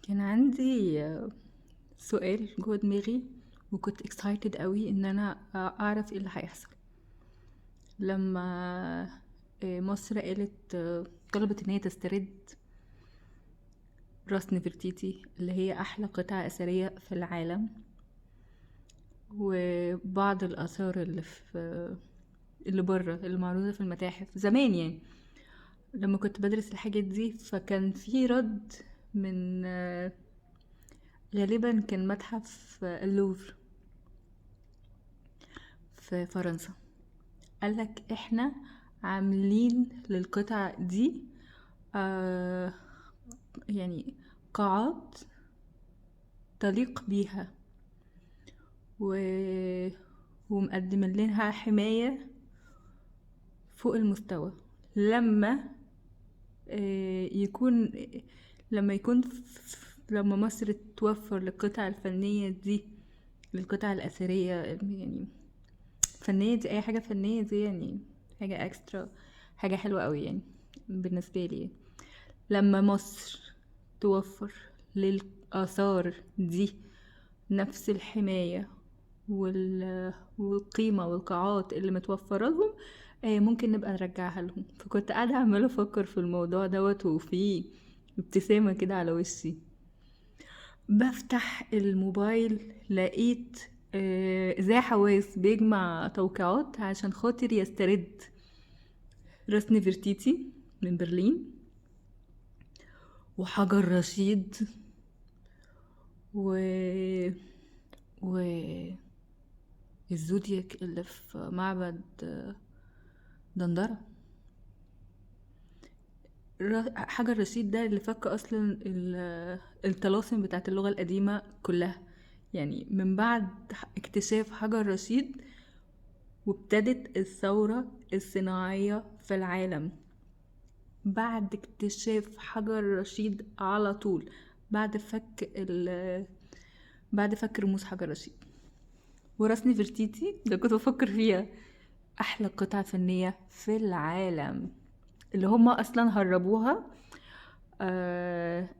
كان عندي سؤال جوه دماغي، وكنت excited قوي ان انا اعرف ايه اللي هيحصل لما مصر قالت طلبت ان هي تسترد راس نفرتيتي اللي هي احلى قطعة اثرية في العالم، وبعض الاثار اللي بره اللي معروضة في المتاحف زمان يعني. لما كنت بدرس الحاجات دي فكان في رد من غالبا كان متحف اللوفر في فرنسا. قالك احنا عاملين للقطع دي آه يعني قاعات تليق بيها و... ومقدمين لها حماية فوق المستوى لما يكون لما مصر توفر للقطع الفنية دي، للقطع الأثرية يعني فنية دي، أي حاجة فنية دي يعني حاجة اكسترا، حاجة حلوة قوي يعني بالنسبة لي. لما مصر توفر للآثار دي نفس الحماية والقيمة والقاعات اللي متوفرة لهم، ممكن نبقى نرجعها لهم. فكنت قاعدة عمالة أفكر في الموضوع دوت، وفي ابتسامة كده على وشي. بفتح الموبايل لقيت زي حواس بيجمع توقيعات عشان خاطر يسترد راس نفرتيتي من برلين، وحجر رشيد، و و الزودياك اللي في معبد دندرة. حجر رشيد ده اللي فك اصلا الطلاسم بتاعت اللغة القديمة كلها، يعني من بعد اكتشاف حجر رشيد وابتدت الثورة الصناعية في العالم. بعد اكتشاف حجر رشيد على طول، بعد فك رموز حجر رشيد. ورسم نفرتيتي ده كنت بفكر فيها احلى قطعة فنية في العالم، اللي هم اصلا هربوها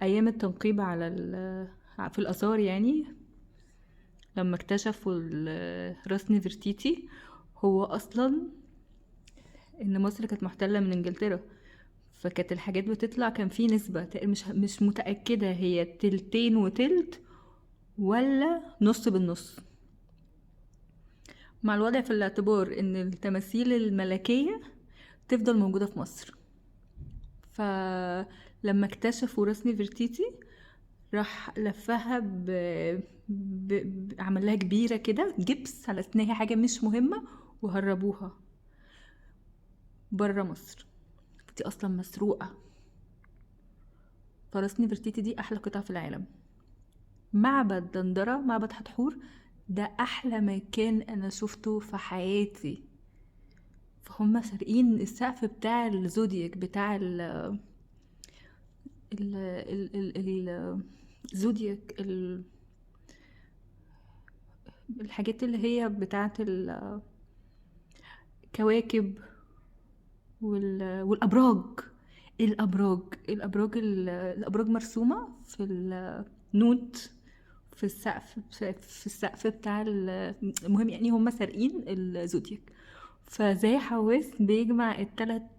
ايام التنقيب على في الاثار يعني. لما اكتشفوا راس نفرتيتي، هو اصلا ان مصر كانت محتلة من انجلترا، فكانت الحاجات بتطلع كان في نسبة مش متأكدة هي تلتين وتلت ولا نص بالنص، مع الوضع في الاعتبار ان التماثيل الملكية تفضل موجودة في مصر. فلما اكتشفوا راس نفرتيتي راح لفها عمل لها كبيرة كده جبس على اساس هي حاجة مش مهمة، وهربوها برا مصر. دي اصلا مسروقة. فراس نفرتيتي دي احلى قطعة في العالم. معبد دندرة، معبد حتحور، ده احلى مكان انا شفته في حياتي. فهم سارقين السقف بتاع الزودياك بتاع الزودياك الحاجات اللي هي بتاعه الكواكب والابراج. الابراج مرسومه في النوت في السقف بتاع المهم يعني هم سارقين الزودياك. فزي حواس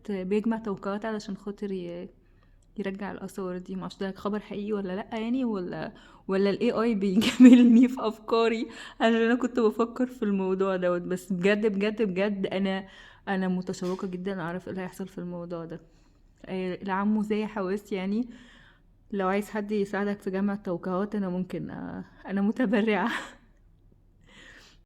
بيجمع توقعات علشان خاطر يرجع الاثار دي. معرفش ده خبر حقيقي ولا لا يعني، ولا الاي اي بيجاملني في افكاري عشان انا كنت بفكر في الموضوع دوت. بس بجد بجد بجد انا متشوقه جدا اعرف ايه اللي هيحصل في الموضوع ده. لعمو زي حواس يعني، لو عايز حد يساعدك في جمع التوقعات انا ممكن انا متبرعه.